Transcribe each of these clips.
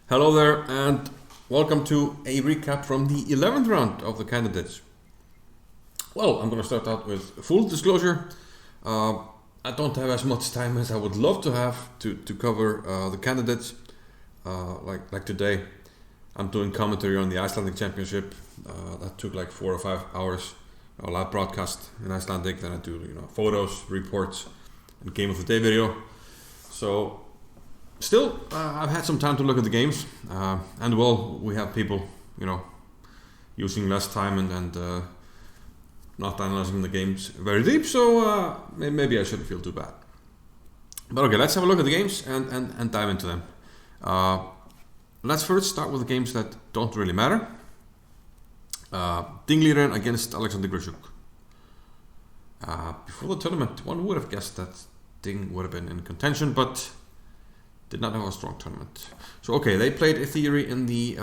Hello there and welcome to a recap from the 11th round of the candidates. Well, I'm going to start out with full disclosure. I don't have as much time as I would love to have to cover the candidates. Like today, I'm doing commentary on the Icelandic Championship. That took like 4 or 5 hours. A live broadcast in Icelandic. Then I do photos, reports, and game of the day video. So still, I've had some time to look at the games, and well, we have people, using less time and not analyzing the games very deep. So maybe I shouldn't feel too bad. But okay, let's have a look at the games and dive into them. Let's first start with the games that don't really matter. Dingliren against Alexander Grishuk. Before the tournament, one would have guessed that Ding would have been in contention, but did not have a strong tournament. So okay, they played a theory in the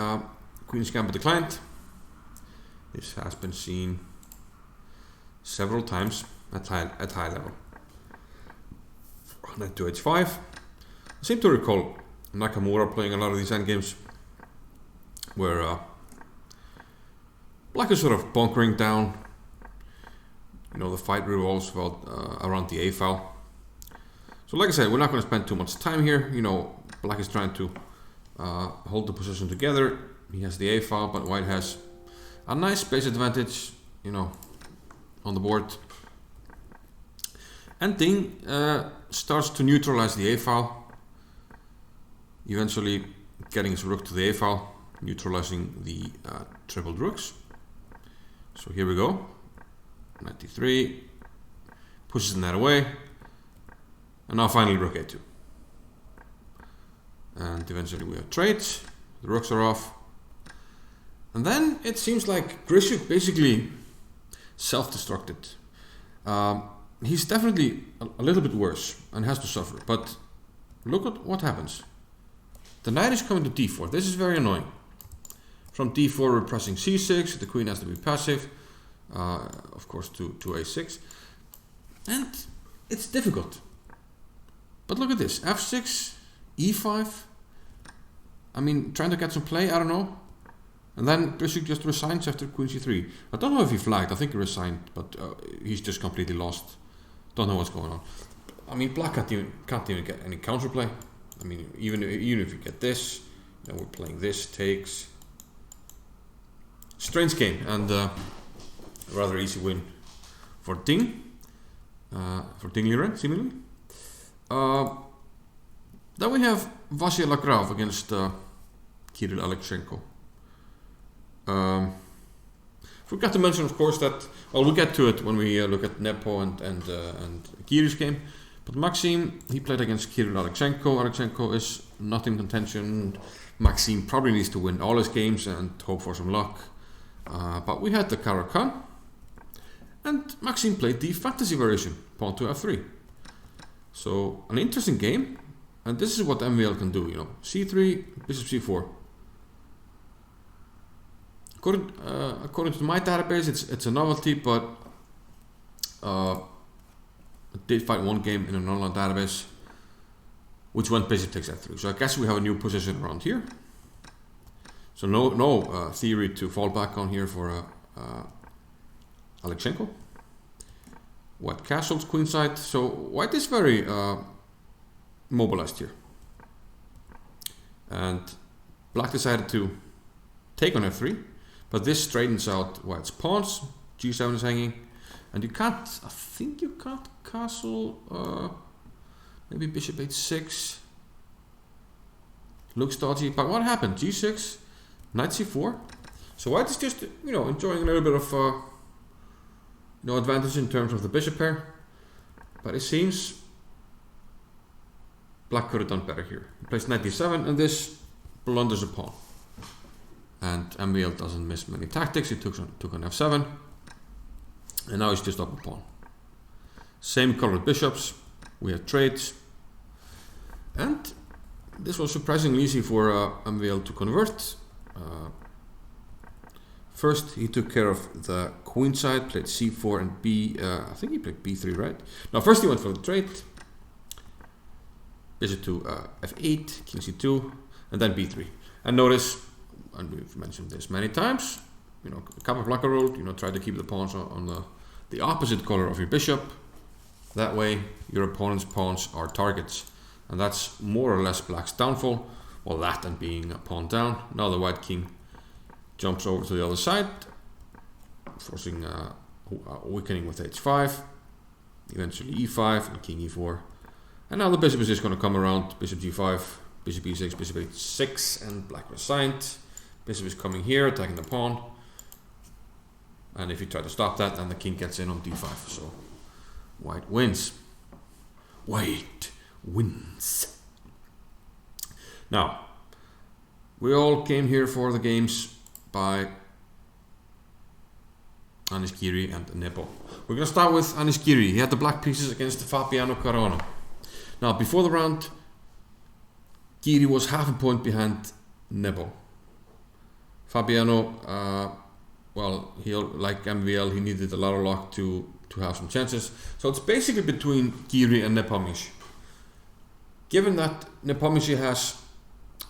Queen's Gambit Declined. This has been seen several times at high level. Knight to h5. I seem to recall Nakamura playing a lot of these endgames where Black is sort of bunkering down. The fight revolves around the a file. So like I said, we're not going to spend too much time here. Black is trying to hold the position together. He has the a file, but White has a nice space advantage, on the board. And Ding starts to neutralize the a file, eventually getting his rook to the a file, neutralizing the tripled rooks. So here we go. Knight d3, pushes the knight away. And now finally rook a2. And eventually we have trades. The rooks are off. And then it seems like Grishuk basically self-destructed. He's definitely a little bit worse and has to suffer. But look at what happens. The knight is coming to d4. This is very annoying. From d4 we're pressing c6. The queen has to be passive. Of course to a6. And it's difficult. But look at this, f6, e5. I mean, trying to get some play, I don't know. And then Grishuk just resigns after queen c3. I don't know if he flagged, I think he resigned, but he's just completely lost. Don't know what's going on. I mean, Black can't even get any counterplay. I mean, even if you get this, we're playing this, takes. Strange game, and a rather easy win for Ding. For Dingliren, seemingly. Then we have Vasyl Lagrave against Kirill Aleksenko. Forgot to mention, of course, that we'll get to it when we look at Nepo and Kiry's game. But Maxim, he played against Kirill Aleksenko. Aleksenko is not in contention. Maxim probably needs to win all his games and hope for some luck. But we had the Caruana, and Maxim played the fantasy version, pawn to f3. So an interesting game, and this is what MVL can do. C3, bishop c4. According to my database, it's a novelty, but I did find one game in an online database which went bishop takes f3. So I guess we have a new position around here. So no theory to fall back on here for Aleksenko. White castles queenside, so White is very mobilized here. And Black decided to take on f3, but this straightens out White's pawns. g7 is hanging, and I think you can't castle, maybe bishop h6. Looks dodgy, but what happened? g6, knight c4. So White is just, enjoying a little bit of no advantage in terms of the bishop pair, but it seems Black could have done better here. He plays knight d7, and this blunders a pawn. And MVL doesn't miss many tactics. He took on f7, and now he's just up a pawn. Same colored bishops. We have trades, and this was surprisingly easy for MVL to convert. First, he took care of the queen side, played c4 and I think he played b3, right? Now, first he went for the trade. Bishop to f8, king c2, and then b3. And notice, and we've mentioned this many times, you know, Capablanca rule, you know, try to keep the pawns on the opposite color of your bishop. That way your opponent's pawns are targets. And that's more or less black's downfall. Well, that and being a pawn down. Now the white king jumps over to the other side, forcing weakening with h5, eventually e5 and king e4. And now the bishop is just going to come around, bishop g5, bishop e6, bishop h6, and black resigned. Bishop is coming here, attacking the pawn. And if you try to stop that, then the king gets in on d5. So white wins. White wins. Now, we all came here for the games by Anish Giri and Nepo. We're going to start with Anish Giri. He had the black pieces against Fabiano Caruana. Now, before the round, Giri was half a point behind Nepo. Fabiano, well, he, like MVL, he needed a lot of luck to have some chances. So it's basically between Giri and Nepomniachtchi. Given that Nepomniachtchi has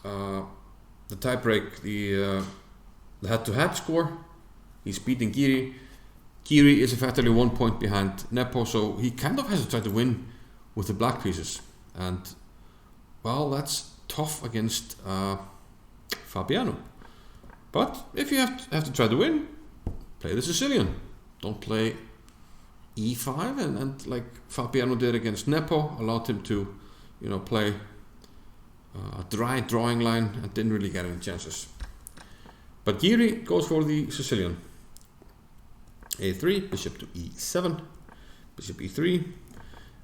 the tiebreak, the head-to-head score, he's beating Giri. Giri is effectively 1 point behind Nepo, so he kind of has to try to win with the black pieces. And, well, that's tough against Fabiano. But if you have to try to win, play the Sicilian. Don't play e5 and like Fabiano did against Nepo, allowed him to, you know, play a dry drawing line and didn't really get any chances. But Giri goes for the Sicilian. a3, bishop to e7, bishop e3,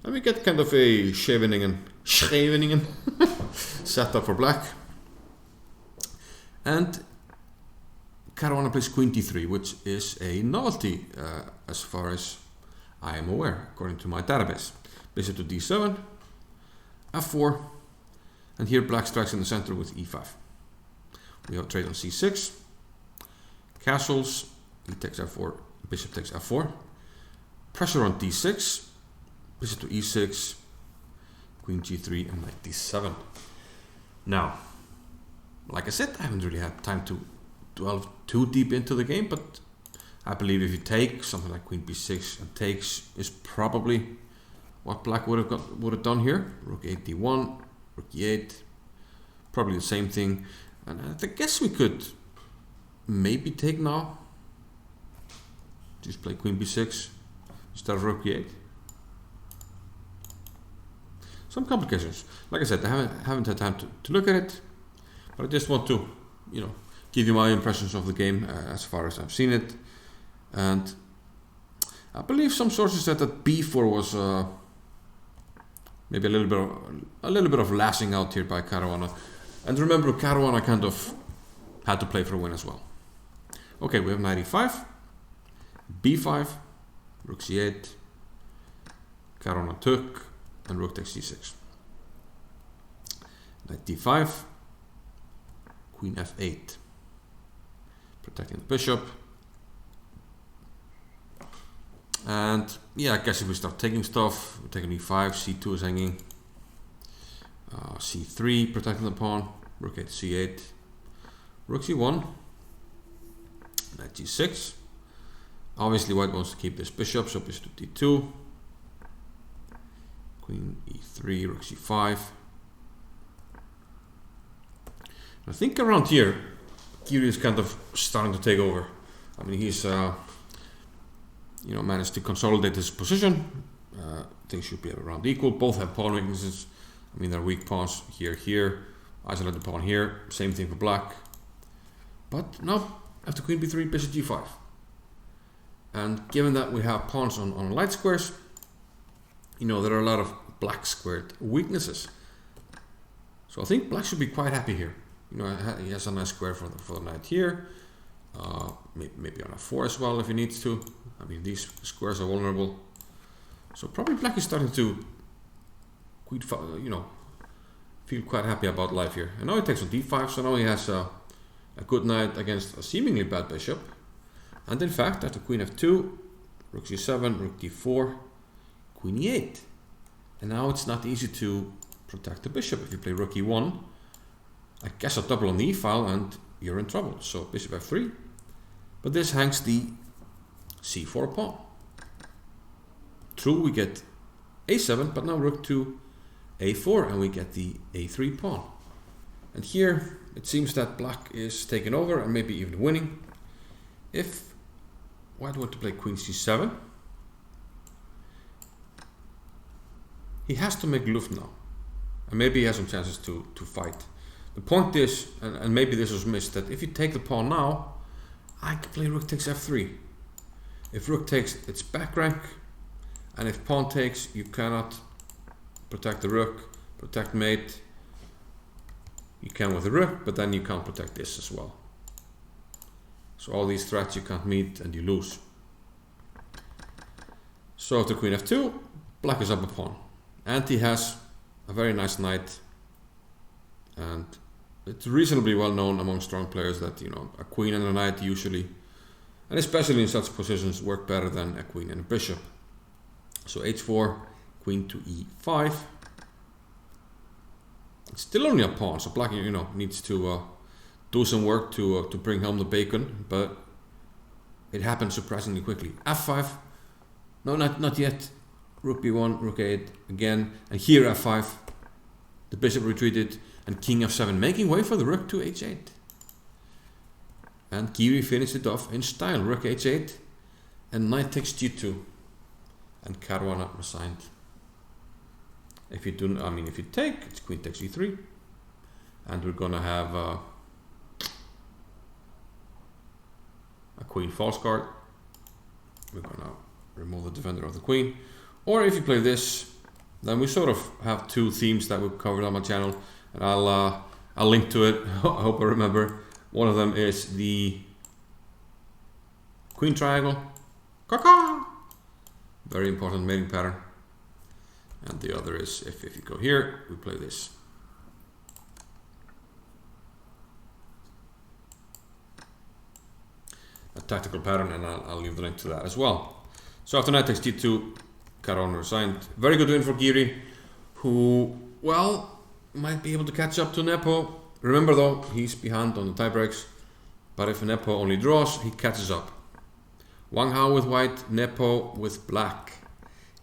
and we get kind of a Scheveningen setup for black. And Caruana plays queen d3, which is a novelty as far as I am aware, according to my database. Bishop to d7, f4, and here black strikes in the center with e5. We have trade on c6, castles, e takes f4, bishop takes f4, pressure on d6, bishop to e6, queen g3, and knight d7. Now, like I said, I haven't really had time to delve too deep into the game, but I believe if you take something like queen b6 and takes is probably what black would have done here. Rook 8 d1, rook e8, probably the same thing. And I guess we could maybe take now. Just play queen b6 instead of rook e8. Some complications. Like I said, I haven't had time to look at it, but I just want to, you know, give you my impressions of the game as far as I've seen it. And I believe some sources said that b4 was maybe a little bit of lashing out here by Caruana. And remember, Caruana kind of had to play for a win as well. Okay, we have knight e5, b5, rook c8, Caruana took, and rook takes c6. Knight d5, queen f8, protecting the bishop. And yeah, I guess if we start taking stuff, we're taking e5, c2 is hanging, c3 protecting the pawn, rook 8 c8, rook c1, knight g6. Obviously white wants to keep this bishop, so bishop to d2, queen e3, rook c5. I think around here, Giri is kind of starting to take over. I mean, he's you know, managed to consolidate his position. Things should be around equal. Both have pawn weaknesses. I mean, they're weak pawns here, isolated pawn here. Same thing for black. But now, after queen b3, bishop g5. And given that we have pawns on light squares, you know, there are a lot of black squared weaknesses. So I think black should be quite happy here. You know, he has a nice square for the knight here. Maybe on f4 as well if he needs to. I mean, these squares are vulnerable. So probably black is starting to, you know, feel quite happy about life here. And now he takes on d5, so now he has a good knight against a seemingly bad bishop. And in fact, after queen f2, rook c7, rook d4, queen e8. And now it's not easy to protect the bishop. If you play rook e1, I guess a double on the e-file and you're in trouble. So bishop f3, but this hangs the c4 pawn. True, we get a7, but now rook to a4 and we get the a3 pawn. And here it seems that black is taking over and maybe even winning. If white were to play queen c7, he has to make luft now. And maybe he has some chances to fight. The point is, and maybe this was missed, that if you take the pawn now, I can play rook takes f3. If rook takes, it's back rank. And if pawn takes, you cannot protect the rook, protect mate. You can with the rook, but then you can't protect this as well. So all these threats you can't meet and you lose. So after queen f2, black is up a pawn. And he has a very nice knight. And it's reasonably well known among strong players that, you know, a queen and a knight usually, and especially in such positions, work better than a queen and a bishop. So h4, queen to e5. It's still only a pawn, so black, you know, needs to do some work to bring home the bacon, but it happens surprisingly quickly. f5, no, not yet. Rook b1, rook a8 again, and here f5. The bishop retreated, and king f7, making way for the rook to h8. And Kiri finished it off in style. Rook h8, and knight takes g2, and Caruana resigned. If you do, I mean, if you take, it's queen takes e3, and we're gonna have a queen false card. We're gonna remove the defender of the queen. Or if you play this, then we sort of have two themes that we've covered on my channel, and I'll link to it. I hope I remember. One of them is the queen triangle, very important mating pattern, and the other is if you go here, we play this. A tactical pattern, and I'll leave the link to that as well. So after knight takes g2, Caruana resigned. Very good win for Kiri, who, well, might be able to catch up to Nepo. Remember though, he's behind on the tiebreaks, but if Nepo only draws, he catches up. Wang Hao with white, Nepo with black.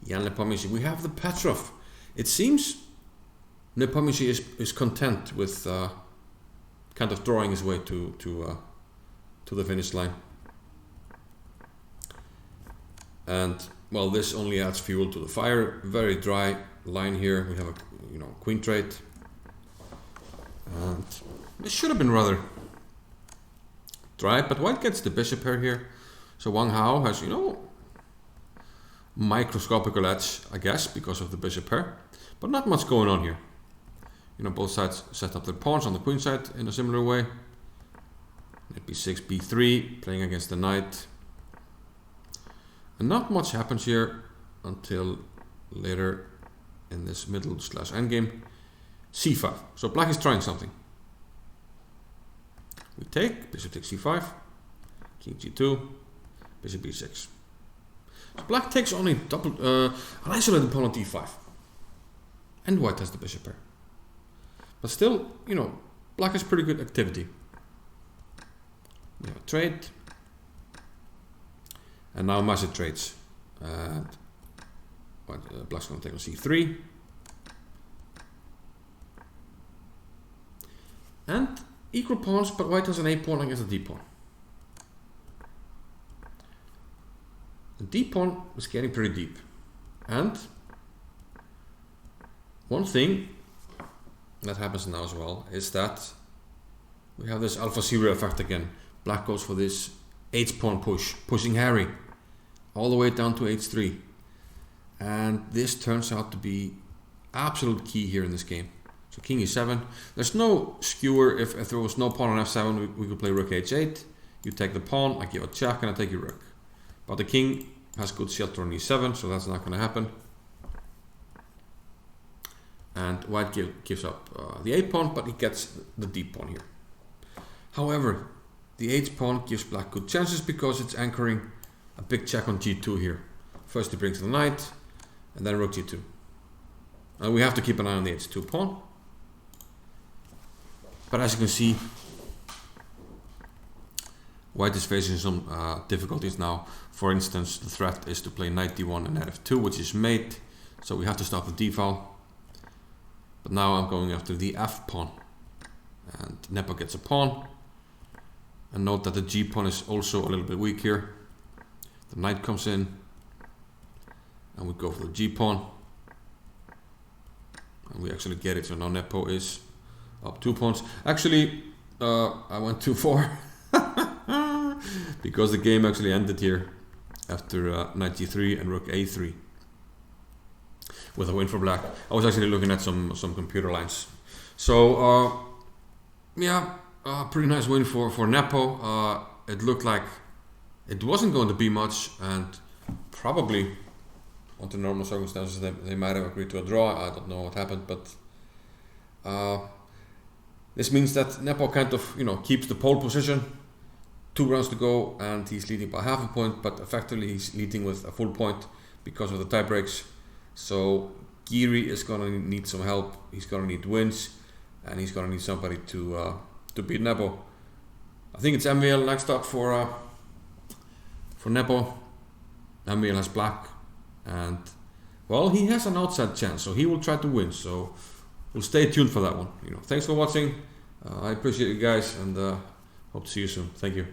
Jan Nepomniachtchi. We have the Petrov. It seems Nepomniachtchi is content with kind of drawing his way to the finish line. And well, this only adds fuel to the fire. Very dry line here. We have a queen trait, and it should have been rather dry. But white gets the bishop pair here, so Wang Hao has microscopical edge, I guess, because of the bishop pair. But not much going on here. Both sides set up their pawns on the queen side in a similar way. Knight b6, b3, playing against the knight. And not much happens here until later in this middle / endgame. c5. So black is trying something. We take, bishop takes c5, king g2, bishop b6. So black takes only an isolated pawn on d5. And white has the bishop pair. But still, black has pretty good activity. We have a trade. And now massive trades. And black's going to take on c3. And equal pawns, but white has an a pawn against a d pawn. The d pawn is getting pretty deep. And one thing that happens now as well is that we have this alpha zero effect again. Black goes for this h-pawn push, pushing Harry all the way down to h3. And this turns out to be absolute key here in this game. So king e7. There's no skewer. If there was no pawn on f7, we could play rook h8. You take the pawn, I give a check, and I take your rook. But the king has good shelter on e7, so that's not going to happen. And white gives up the a-pawn, but he gets the d-pawn here. However, the h-pawn gives black good chances because it's anchoring a big check on g2 here. First he brings the knight, and then rook g2. And we have to keep an eye on the h2 pawn. But as you can see, white is facing some difficulties now. For instance, the threat is to play knight d1 and knight f2, which is mate, so we have to stop the d-file. But now I'm going after the f pawn, and Nepo gets a pawn. And note that the g pawn is also a little bit weak here. The knight comes in, and we go for the g pawn, and we actually get it. So now Nepo is up 2 pawns. Actually, I went too far because the game actually ended here after knight g3 and rook a3 with a win for black. I was actually looking at some computer lines. So yeah, pretty nice win for Nepo. It looked like it wasn't going to be much, and probably under normal circumstances they might have agreed to a draw. I don't know what happened, but this means that Nepo kind of, you know, keeps the pole position. 2 rounds to go, and he's leading by half a point, but effectively he's leading with a full point because of the tie breaks. So Giri is gonna need some help. He's gonna need wins, and he's gonna need somebody to beat Nepo. I think it's MVL next up for Nepo. MVL has black, and well, he has an outside chance, so he will try to win. So we'll stay tuned for that one. You know, thanks for watching. I appreciate you guys, and hope to see you soon. Thank you.